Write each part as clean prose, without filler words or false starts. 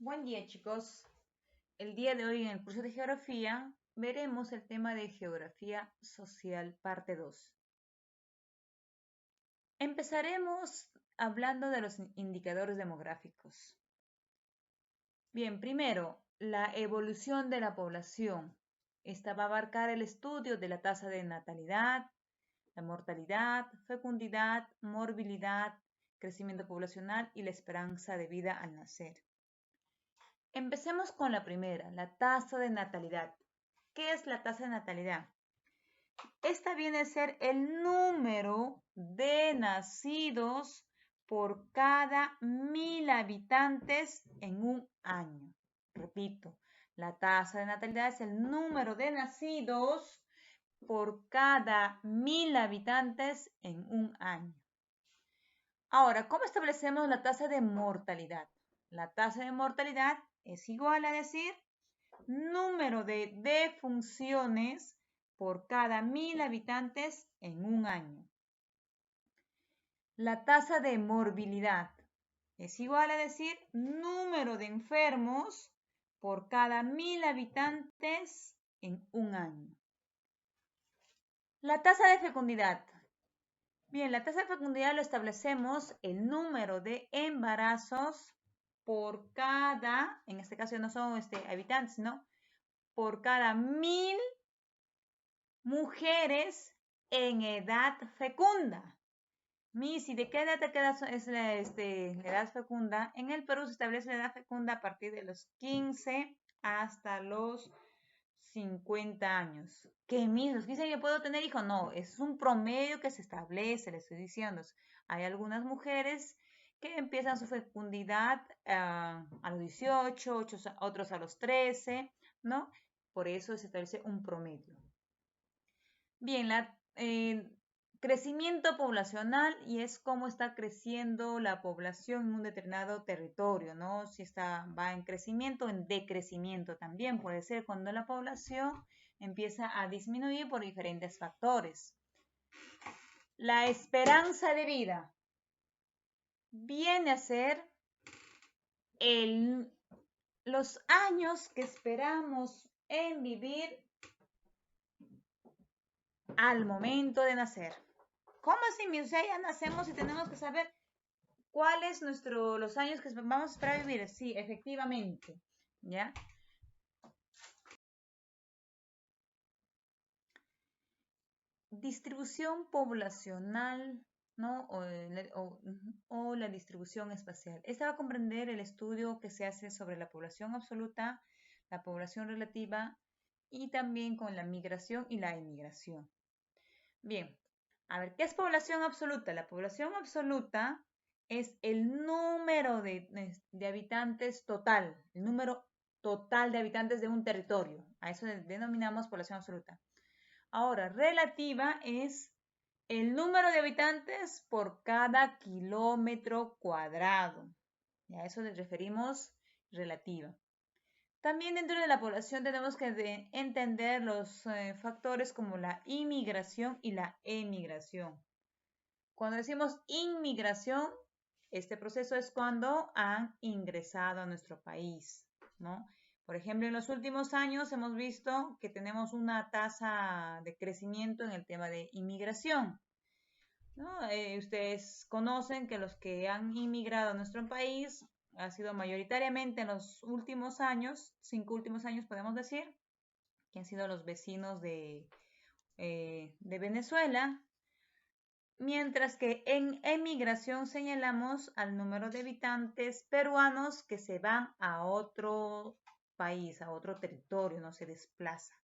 Buen día, chicos. El día de hoy en el curso de geografía veremos el tema de geografía social parte 2. Empezaremos hablando de los indicadores demográficos. Bien, primero, la evolución de la población. Esta va a abarcar el estudio de la tasa de natalidad, la mortalidad, fecundidad, morbilidad, crecimiento poblacional y la esperanza de vida al nacer. Empecemos con la primera, la tasa de natalidad. ¿Qué es la tasa de natalidad? Esta viene a ser el número de nacidos por cada 1000 habitantes en un año. Repito, la tasa de natalidad es el número de nacidos por cada 1000 habitantes en un año. Ahora, ¿cómo establecemos la tasa de mortalidad? La tasa de mortalidad es igual a decir número de defunciones por cada 1000 habitantes en un año. La tasa de morbilidad es igual a decir número de enfermos por cada 1000 habitantes en un año. La tasa de fecundidad. Bien, la tasa de fecundidad lo establecemos el número de embarazos por cada, en este caso no son habitantes, ¿no? Por cada 1000 mujeres en edad fecunda. Missy, ¿de qué edad te quedas es la edad fecunda? En el Perú se establece la edad fecunda a partir de los 15 hasta los 50 años. ¿Qué, Miss? ¿Los 15 años puedo tener hijos? No, es un promedio que se establece, le estoy diciendo. Hay algunas mujeres que empiezan su fecundidad a los 18, otros a los 13, ¿no? Por eso se establece un promedio. Bien, crecimiento poblacional y es cómo está creciendo la población en un determinado territorio, ¿no? Si va en crecimiento o en decrecimiento también puede ser cuando la población empieza a disminuir por diferentes factores. La esperanza de vida viene a ser los años que esperamos en vivir al momento de nacer. ¿Cómo así, mi? O sea, ya nacemos y tenemos que saber cuáles los años que vamos a esperar vivir. Sí, efectivamente, ¿ya? Distribución poblacional, ¿no? O la distribución espacial. Esta va a comprender el estudio que se hace sobre la población absoluta, la población relativa y también con la migración y la emigración. Bien, a ver, ¿qué es población absoluta? La población absoluta es el número de habitantes total, el número total de habitantes de un territorio. A eso denominamos población absoluta. Ahora, relativa es el número de habitantes por cada kilómetro cuadrado. Y a eso le referimos relativa. También dentro de la población tenemos que entender los factores como la inmigración y la emigración. Cuando decimos inmigración, este proceso es cuando han ingresado a nuestro país, ¿no? Por ejemplo, en los últimos años hemos visto que tenemos una tasa de crecimiento en el tema de inmigración, ¿no? Ustedes conocen que los que han inmigrado a nuestro país ha sido mayoritariamente en los últimos años, 5 últimos años podemos decir, que han sido los vecinos de Venezuela, mientras que en emigración señalamos al número de habitantes peruanos que se van a otro país, a otro territorio, no se desplaza.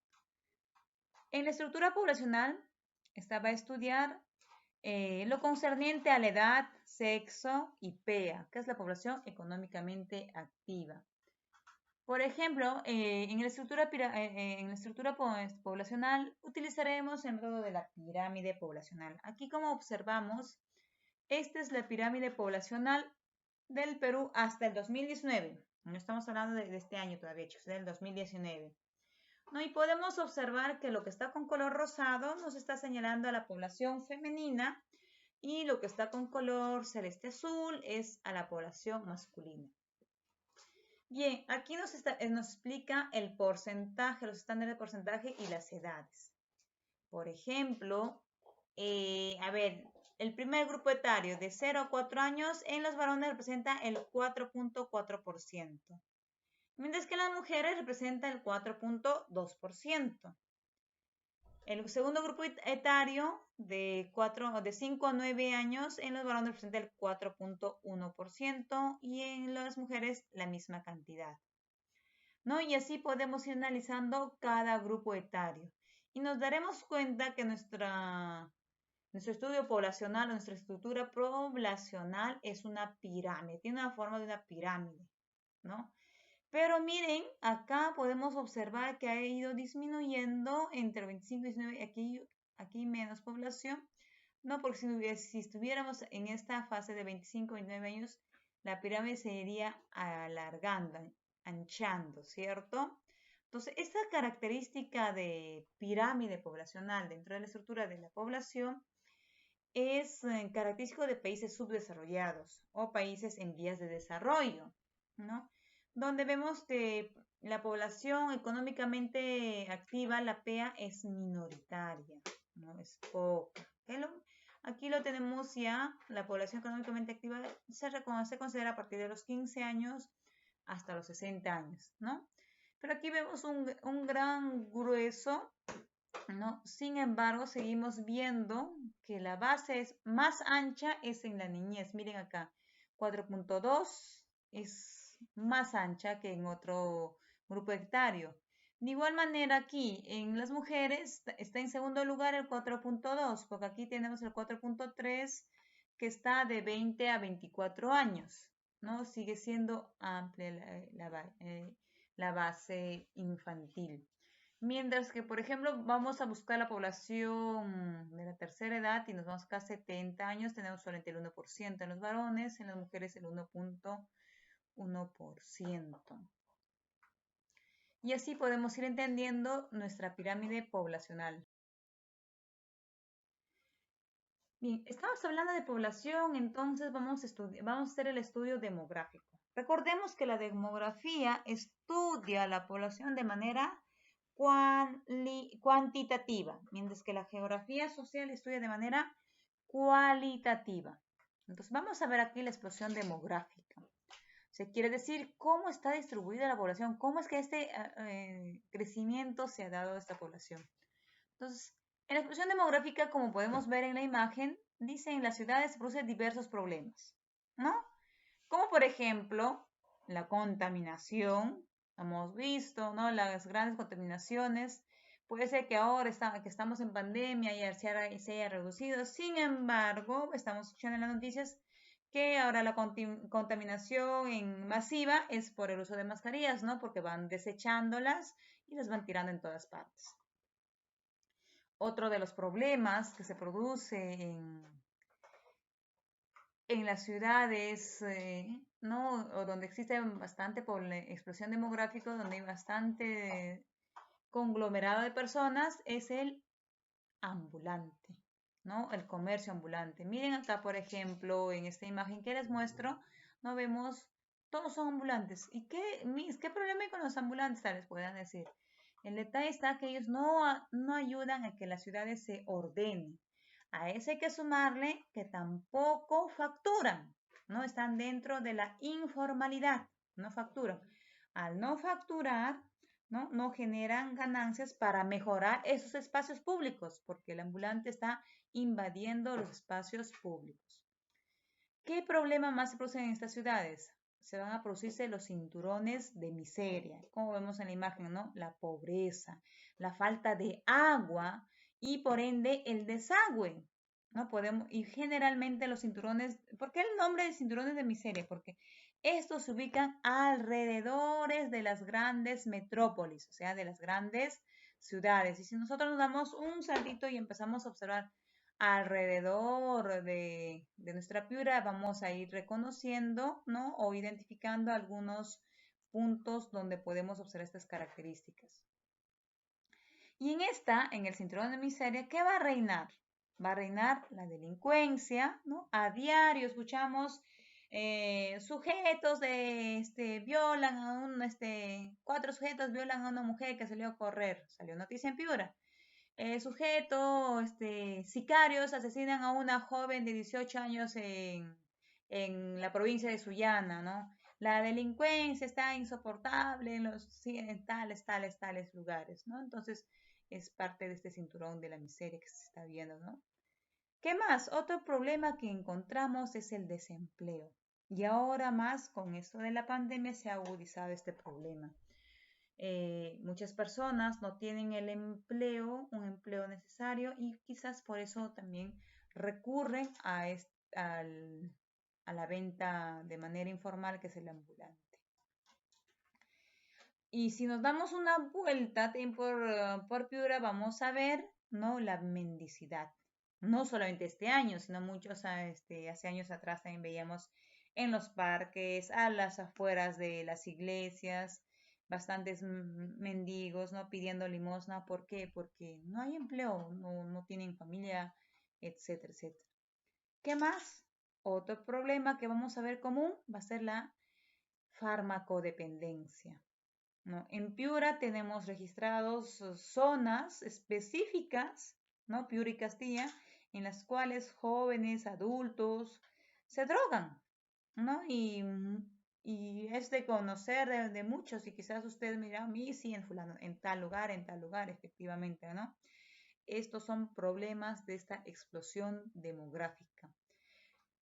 En la estructura poblacional, esta va a estudiar lo concerniente a la edad, sexo y PEA, que es la población económicamente activa. Por ejemplo, en la estructura poblacional utilizaremos el método de la pirámide poblacional. Aquí, como observamos, esta es la pirámide poblacional del Perú hasta el 2019. No estamos hablando de este año todavía, chicos, del 2019. ¿No? Y podemos observar que lo que está con color rosado nos está señalando a la población femenina y lo que está con color celeste azul es a la población masculina. Bien, aquí nos explica el porcentaje, los estándares de porcentaje y las edades. Por ejemplo, a ver, el primer grupo etario de 0 a 4 años en los varones representa el 4.4%, mientras que en las mujeres representa el 4.2%. El segundo grupo etario de 5 a 9 años en los varones representa el 4.1% y en las mujeres la misma cantidad, ¿no? Y así podemos ir analizando cada grupo etario. Y nos daremos cuenta que nuestro estudio poblacional, nuestra estructura poblacional es una pirámide, tiene una forma de una pirámide, ¿no? Pero miren, acá podemos observar que ha ido disminuyendo entre 25 y 19, aquí menos población, ¿no? Porque si estuviéramos en esta fase de 25 y 29 años, la pirámide se iría alargando, anchando, ¿cierto? Entonces, esta característica de pirámide poblacional dentro de la estructura de la población es característico de países subdesarrollados o países en vías de desarrollo, ¿no? Donde vemos que la población económicamente activa, la PEA, es minoritaria, ¿no? Es poca. Aquí lo tenemos ya, la población económicamente activa se considera a partir de los 15 años hasta los 60 años, ¿no? Pero aquí vemos un gran grueso, ¿no? Sin embargo, seguimos viendo que la base es más ancha es en la niñez. Miren acá, 4.2 es más ancha que en otro grupo etario. De igual manera aquí, en las mujeres está en segundo lugar el 4.2, porque aquí tenemos el 4.3 que está de 20 a 24 años, ¿no? Sigue siendo amplia la base infantil. Mientras que, por ejemplo, vamos a buscar la población de la tercera edad y nos vamos acá a 70 años, tenemos solamente el 1% en los varones, en las mujeres el 1.1%. Y así podemos ir entendiendo nuestra pirámide poblacional. Bien, estamos hablando de población, entonces vamos a hacer el estudio demográfico. Recordemos que la demografía estudia la población de manera cuantitativa, mientras que la geografía social estudia de manera cualitativa. Entonces, vamos a ver aquí la explosión demográfica. Se quiere decir cómo está distribuida la población, cómo es que este crecimiento se ha dado a esta población. Entonces, en la explosión demográfica, como podemos ver en la imagen, dice en las ciudades se producen diversos problemas, ¿no? Como por ejemplo, la contaminación, hemos visto, ¿no? Las grandes contaminaciones. Puede ser que ahora que estamos en pandemia y se haya reducido. Sin embargo, estamos escuchando en las noticias que ahora la contaminación masiva es por el uso de mascarillas, ¿no? Porque van desechándolas y las van tirando en todas partes. Otro de los problemas que se produce en las ciudades, ¿no? O donde existe bastante explosión demográfica, donde hay bastante conglomerado de personas, es el ambulante, ¿no? El comercio ambulante. Miren acá, por ejemplo, en esta imagen que les muestro, no vemos, todos son ambulantes. ¿Y qué problema hay con los ambulantes? Les puedan decir. El detalle está que ellos no ayudan a que las ciudades se ordenen. A eso hay que sumarle que tampoco facturan, ¿no? Están dentro de la informalidad, no facturan. Al no facturar, ¿no? generan ganancias para mejorar esos espacios públicos, porque el ambulante está invadiendo los espacios públicos. ¿Qué problema más se produce en estas ciudades? Se van a producirse los cinturones de miseria, como vemos en la imagen, ¿no? La pobreza, la falta de agua y por ende el desagüe, ¿no? Y generalmente los cinturones, ¿por qué el nombre de cinturones de miseria? Porque estos se ubican alrededores de las grandes metrópolis, o sea, de las grandes ciudades. Y si nosotros nos damos un saltito y empezamos a observar alrededor de nuestra piura, vamos a ir reconociendo, ¿no? O identificando algunos puntos donde podemos observar estas características. Y en el cinturón de miseria, ¿qué va a reinar? Va a reinar la delincuencia, ¿no? A diario escuchamos sujetos violan a cuatro sujetos violan a una mujer que salió a correr, salió noticia en Piura. Sicarios asesinan a una joven de 18 años en la provincia de Sullana, ¿no? La delincuencia está insoportable en tales lugares, ¿no? Entonces, es parte de este cinturón de la miseria que se está viendo, ¿no? ¿Qué más? Otro problema que encontramos es el desempleo. Y ahora más con esto de la pandemia se ha agudizado este problema. Muchas personas no tienen un empleo necesario y quizás por eso también recurren a la venta de manera informal que es el ambulante. Y si nos damos una vuelta por Piura, vamos a ver, ¿no? La mendicidad. No solamente este año, sino muchos hace años atrás también veíamos en los parques, a las afueras de las iglesias, bastantes mendigos, ¿no? Pidiendo limosna. ¿Por qué? Porque no hay empleo, no tienen familia, etcétera, etcétera. ¿Qué más? Otro problema que vamos a ver común va a ser la farmacodependencia, ¿no? En Piura tenemos registrados zonas específicas, ¿no? Piura y Castilla, en las cuales jóvenes, adultos se drogan, ¿no? Y es de conocer de muchos, y quizás usted mira a mí, sí, en tal lugar, efectivamente, ¿no? Estos son problemas de esta explosión demográfica.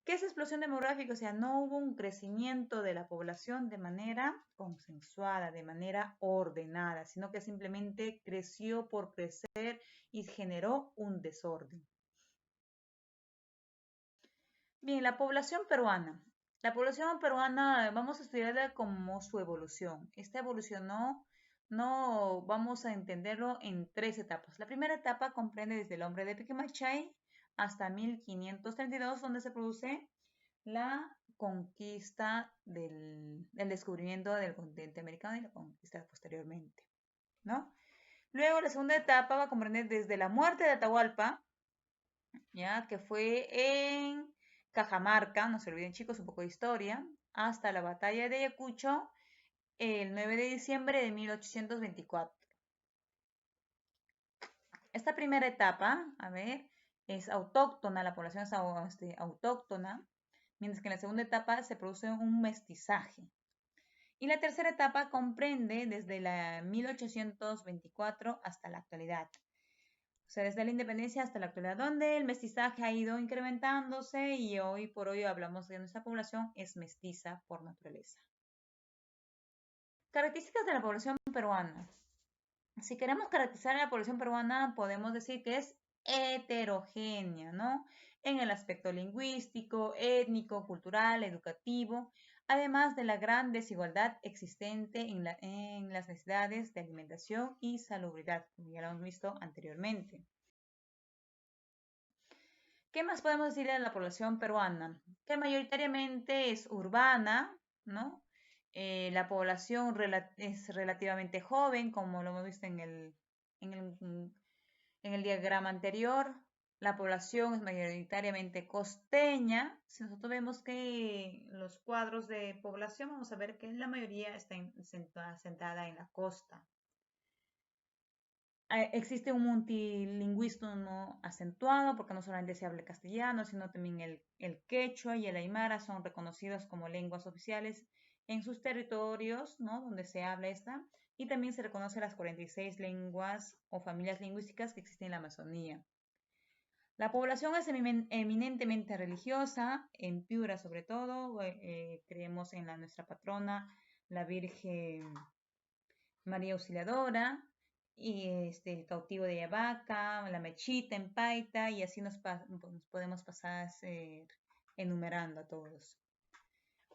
¿Qué es explosión demográfica? O sea, no hubo un crecimiento de la población de manera consensuada, de manera ordenada, sino que simplemente creció por crecer y generó un desorden. Bien, la población peruana. La población peruana vamos a estudiarla como su evolución. Esta evolucionó, no vamos a entenderlo en tres etapas. La primera etapa comprende desde el hombre de Piquimachay hasta 1532, donde se produce la conquista del descubrimiento del continente americano y la conquista posteriormente, ¿no? Luego la segunda etapa va a comprender desde la muerte de Atahualpa, ya que fue en Cajamarca, no se olviden chicos, un poco de historia, hasta la batalla de Ayacucho el 9 de diciembre de 1824. Esta primera etapa, a ver, es autóctona, la población es autóctona, mientras que en la segunda etapa se produce un mestizaje. Y la tercera etapa comprende desde la 1824 hasta la actualidad. O sea, desde la independencia hasta la actualidad, donde el mestizaje ha ido incrementándose y hoy por hoy hablamos de nuestra población es mestiza por naturaleza. Características de la población peruana. Si queremos caracterizar a la población peruana, podemos decir que es heterogénea, ¿no? En el aspecto lingüístico, étnico, cultural, educativo, además de la gran desigualdad existente en las necesidades de alimentación y salubridad, como ya lo hemos visto anteriormente. ¿Qué más podemos decir de la población peruana? Que mayoritariamente es urbana, ¿no? La población es relativamente joven, como lo hemos visto en el diagrama anterior. La población es mayoritariamente costeña. Si nosotros vemos que los cuadros de población, vamos a ver que la mayoría está asentada en la costa. Existe un multilingüismo acentuado porque no solamente se habla castellano, sino también el quechua y el aymara son reconocidos como lenguas oficiales en sus territorios, ¿no? Donde se habla esta, y también se reconoce las 46 lenguas o familias lingüísticas que existen en la Amazonía. La población es eminentemente religiosa, en Piura sobre todo, creemos en nuestra patrona, la Virgen María Auxiliadora, y el cautivo de Yabaca, la mechita en Paita, y así nos podemos pasar enumerando a todos.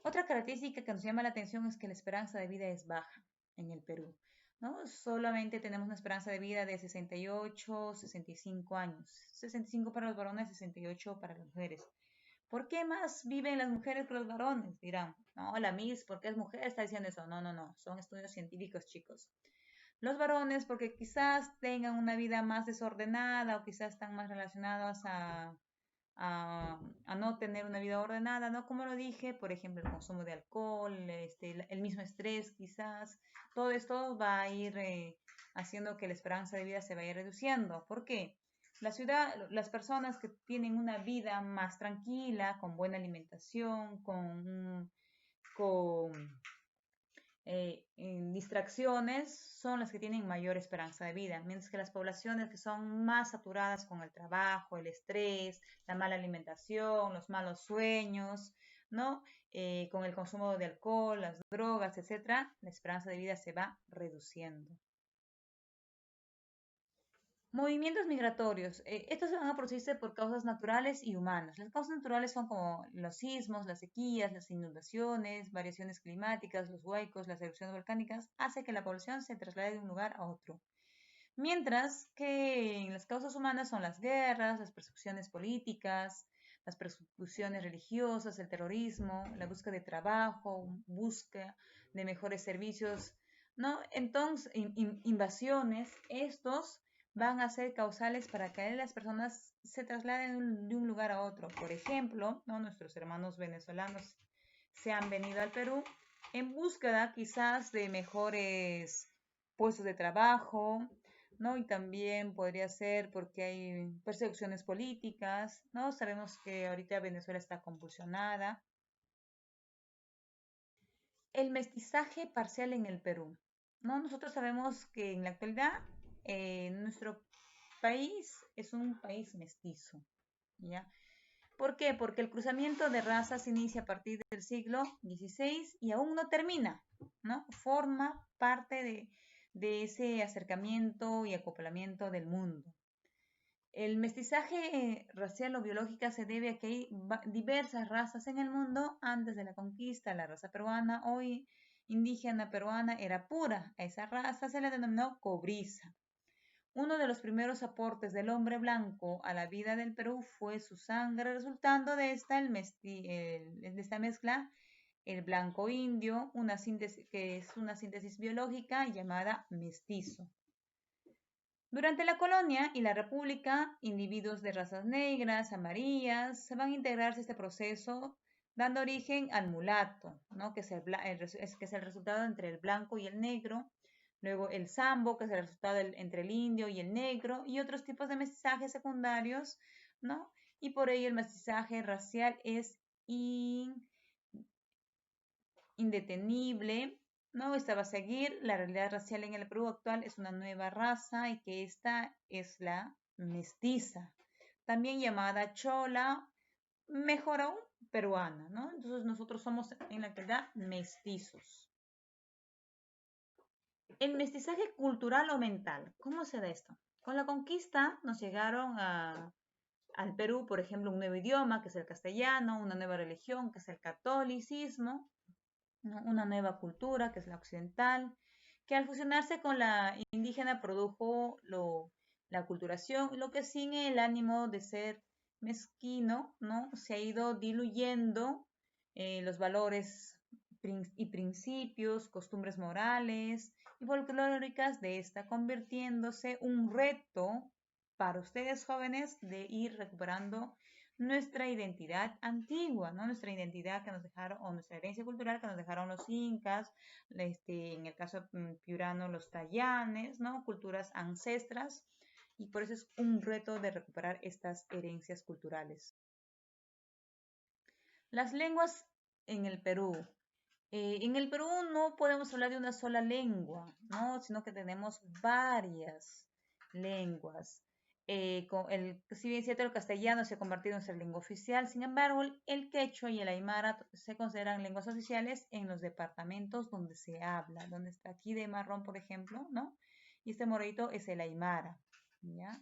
Otra característica que nos llama la atención es que la esperanza de vida es baja en el Perú, ¿no? Solamente tenemos una esperanza de vida de 68, 65 años. 65 para los varones, 68 para las mujeres. ¿Por qué más viven las mujeres que los varones? Dirán, no, la Miss, ¿por qué es mujer? Está diciendo eso. No, no, no, son estudios científicos, chicos. Los varones, porque quizás tengan una vida más desordenada o quizás están más relacionados a a no tener una vida ordenada, ¿no? Como lo dije, por ejemplo, el consumo de alcohol, el mismo estrés quizás, todo esto va a ir haciendo que la esperanza de vida se vaya reduciendo. ¿Por qué? La ciudad, las personas que tienen una vida más tranquila, con buena alimentación, con distracciones son las que tienen mayor esperanza de vida, mientras que las poblaciones que son más saturadas con el trabajo, el estrés, la mala alimentación, los malos sueños, ¿no? Con el consumo de alcohol, las drogas, etcétera, la esperanza de vida se va reduciendo. Movimientos migratorios. Estos van a producirse por causas naturales y humanas. Las causas naturales son como los sismos, las sequías, las inundaciones, variaciones climáticas, los huaicos, las erupciones volcánicas, hace que la población se traslade de un lugar a otro. Mientras que las causas humanas son las guerras, las persecuciones políticas, las persecuciones religiosas, el terrorismo, la búsqueda de trabajo, búsqueda de mejores servicios, ¿no? Entonces, invasiones, estos van a ser causales para que las personas se trasladen de un lugar a otro. Por ejemplo, ¿no? Nuestros hermanos venezolanos se han venido al Perú en búsqueda quizás de mejores puestos de trabajo, ¿no? Y también podría ser porque hay persecuciones políticas, ¿no? Sabemos que ahorita Venezuela está convulsionada. El mestizaje parcial en el Perú, ¿no? Nosotros sabemos que en la actualidad nuestro país es un país mestizo, ¿ya? ¿Por qué? Porque el cruzamiento de razas inicia a partir del siglo XVI y aún no termina, ¿no? Forma parte de ese acercamiento y acoplamiento del mundo. El mestizaje racial o biológica se debe a que hay diversas razas en el mundo. Antes de la conquista, la raza peruana, hoy indígena peruana, era pura. A esa raza se le denominó cobriza. Uno de los primeros aportes del hombre blanco a la vida del Perú fue su sangre, resultando de esta mezcla el blanco indio, una síntesis, que es una síntesis biológica llamada mestizo. Durante la colonia y la república, individuos de razas negras, amarillas, se van a integrarse a este proceso, dando origen al mulato, ¿no? que es el resultado entre el blanco y el negro. Luego el sambo, que es el resultado entre el indio y el negro, y otros tipos de mestizajes secundarios, ¿no? Y por ello el mestizaje racial es indetenible, ¿no? Esta va a seguir. La realidad racial en el Perú actual es una nueva raza y que esta es la mestiza, también llamada chola, mejor aún, peruana, ¿no? Entonces nosotros somos en la actualidad mestizos. El mestizaje cultural o mental, ¿cómo se da esto? Con la conquista nos llegaron al Perú, por ejemplo, un nuevo idioma, que es el castellano, una nueva religión, que es el catolicismo, ¿no? Una nueva cultura, que es la occidental, que al fusionarse con la indígena produjo la aculturación, lo que sin el ánimo de ser mezquino, ¿no? Se ha ido diluyendo los valores y principios, costumbres morales y folclóricas de esta, convirtiéndose un reto para ustedes jóvenes de ir recuperando nuestra identidad antigua, ¿no? Nuestra identidad que nos dejaron, o nuestra herencia cultural que nos dejaron los incas, en el caso piurano, los tallanes, ¿no? Culturas ancestras, y por eso es un reto de recuperar estas herencias culturales. Las lenguas en el Perú. En el Perú no podemos hablar de una sola lengua, ¿no? Sino que tenemos varias lenguas. Si bien es cierto, el castellano se ha convertido en nuestra lengua oficial, sin embargo, el quechua y el aymara se consideran lenguas oficiales en los departamentos donde se habla, donde está aquí de Marrón, por ejemplo, ¿no? Y este moradito es el aymara, ¿ya?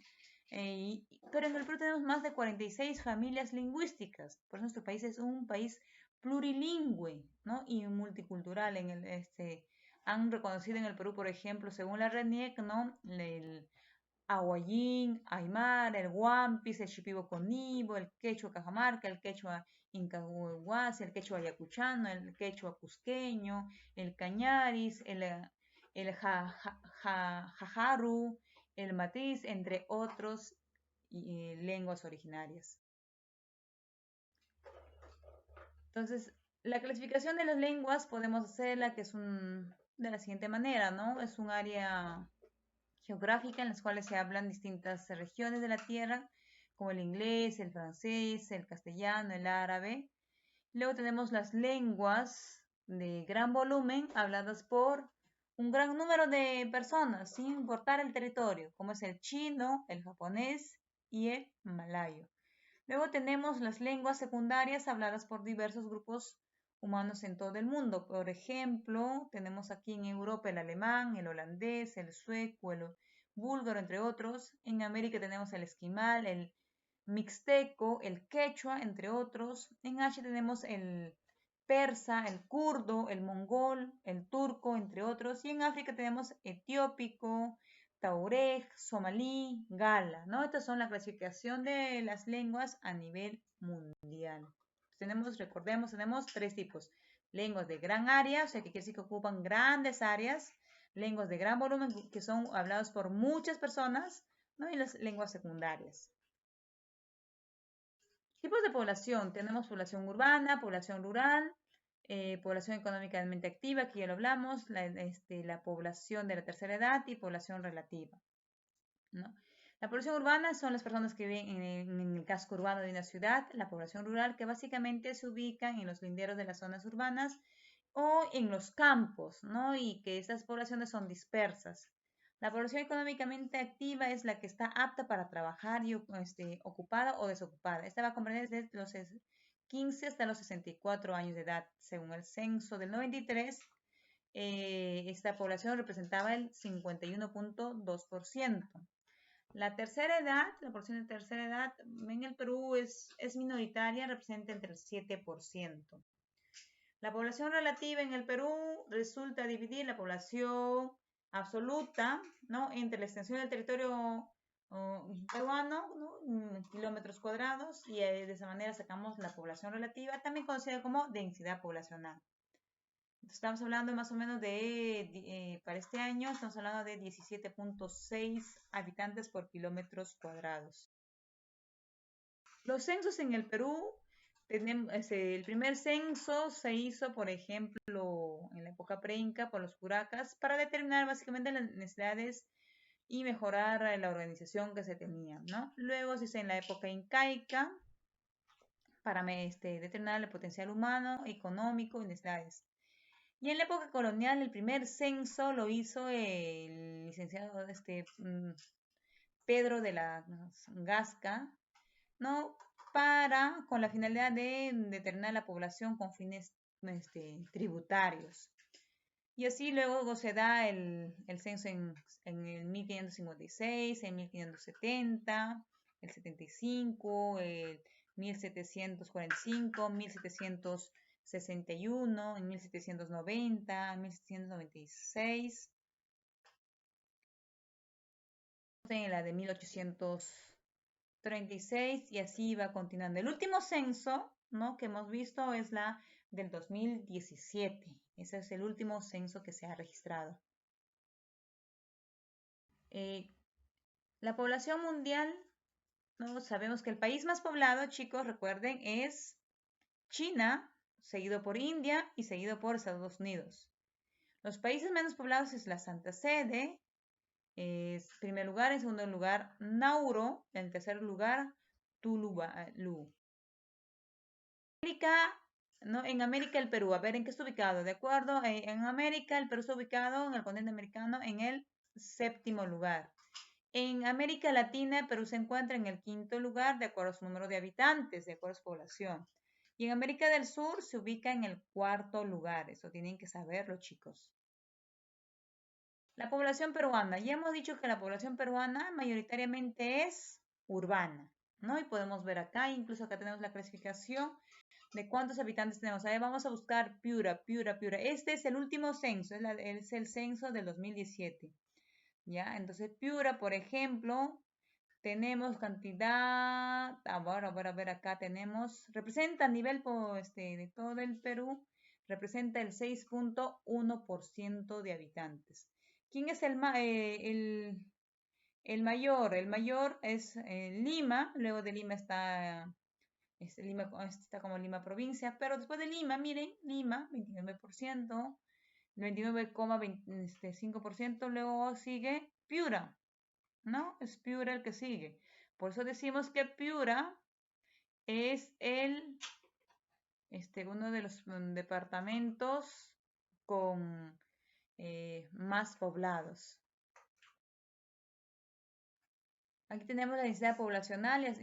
Pero en el Perú tenemos más de 46 familias lingüísticas, por eso nuestro país es un país plurilingüe, ¿no? Y multicultural. Han reconocido en el Perú, por ejemplo, según la RENIEC, ¿no? El Aguayín, Aymar, el Guampis, el Shipibo Conibo, el Quechua Cajamarca, el Quechua Incahuasi, el Quechua Ayacuchano, el Quechua Cusqueño, el Cañaris, el Jajaru, el Matiz, entre otros lenguas originarias. Entonces, la clasificación de las lenguas podemos hacerla que es de la siguiente manera, ¿no? Es un área geográfica en las cuales se hablan distintas regiones de la Tierra, como el inglés, el francés, el castellano, el árabe. Luego tenemos las lenguas de gran volumen habladas por un gran número de personas, sin importar el territorio, como es el chino, el japonés y el malayo. Luego tenemos las lenguas secundarias habladas por diversos grupos humanos en todo el mundo. Por ejemplo, tenemos aquí en Europa el alemán, el holandés, el sueco, el búlgaro, entre otros. En América tenemos el esquimal, el mixteco, el quechua, entre otros. En Asia tenemos el persa, el kurdo, el mongol, el turco, entre otros. Y en África tenemos etiópico, Taureg, somalí, gala, ¿no? Estas son la clasificación de las lenguas a nivel mundial. Recordemos, tenemos tres tipos. Lenguas de gran área, o sea, que quiere decir que ocupan grandes áreas. Lenguas de gran volumen, que son hablados por muchas personas, ¿no? Y las lenguas secundarias. Tipos de población. Tenemos población urbana, población rural, población económicamente activa, que ya lo hablamos, la población de la tercera edad y población relativa, ¿no? La población urbana son las personas que viven en el casco urbano de una ciudad, la población rural que básicamente se ubican en los linderos de las zonas urbanas o en los campos, ¿no? Y que estas poblaciones son dispersas. La población económicamente activa es la que está apta para trabajar y ocupada o desocupada. Esta va a comprender desde los 15 hasta los 64 años de edad. Según el censo del 93, esta población representaba el 51.2%. La tercera edad, la porción de tercera edad en el Perú es minoritaria, representa entre el 7%. La población relativa en el Perú resulta dividir la población absoluta, ¿no? Entre la extensión del territorio peruano, ¿no? En kilómetros cuadrados, y de esa manera sacamos la población relativa, también conocida como densidad poblacional. Estamos hablando más o menos para este año, estamos hablando de 17.6 habitantes por kilómetros cuadrados. Los censos en el Perú, el primer censo se hizo, por ejemplo, en la época preinca por los curacas para determinar básicamente las necesidades y mejorar la organización que se tenía, ¿no? Luego se hizo en la época incaica para determinar el potencial humano, económico y necesidades. Y en la época colonial, el primer censo lo hizo el licenciado Pedro de la Gasca, ¿no? Con la finalidad de determinar la población con fines tributarios. Y así luego se da el censo en el 1556, en 1570, el 75, el 1745, 1761, en 1790, 1796, en la de 1836 y así va continuando. El último censo, ¿no?, que hemos visto es la del 2017. Ese es el último censo que se ha registrado. La población mundial, ¿no? Sabemos que el país más poblado, chicos, recuerden, es China, seguido por India y seguido por Estados Unidos. Los países menos poblados es la Santa Sede, es primer lugar, en segundo lugar Nauru, en tercer lugar Tuvalu. ¿No? En América el Perú, a ver en qué está ubicado, ¿de acuerdo? En América el Perú está ubicado en el continente americano en el séptimo lugar. En América Latina, Perú se encuentra en el quinto lugar de acuerdo a su número de habitantes, de acuerdo a su población. Y en América del Sur se ubica en el cuarto lugar. Eso tienen que saberlo, chicos. La población peruana. Ya hemos dicho que la población peruana mayoritariamente es urbana, ¿no? Y podemos ver acá, incluso acá tenemos la clasificación de cuántos habitantes tenemos. A ver, vamos a buscar Piura. Este es el último censo, es el censo del 2017. ¿Ya? Entonces, Piura, por ejemplo, tenemos cantidad, a ver, acá tenemos, representa a nivel de todo el Perú, representa el 6.1% de habitantes. ¿Quién es el mayor? El mayor es Lima, luego de Lima está Lima está como Lima provincia, pero después de Lima, miren, Lima, 29%, 29,25%, luego sigue Piura, ¿no? Es Piura el que sigue. Por eso decimos que Piura es uno de los departamentos con más poblados. Aquí tenemos la densidad poblacional, ya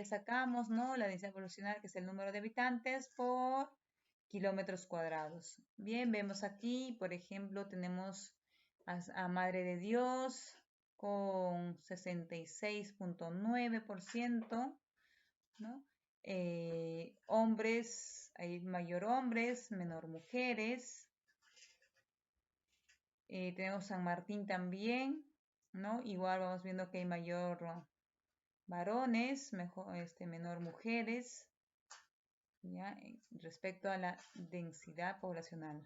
sacamos, ¿no? La densidad poblacional, que es el número de habitantes por kilómetros cuadrados. Bien, vemos aquí, por ejemplo, tenemos a Madre de Dios con 66,9%, ¿no? Hombres, hay mayor hombres, menor mujeres. Tenemos San Martín también, ¿no? Igual vamos viendo que hay mayor varones, menor mujeres, ¿ya? Respecto a la densidad poblacional.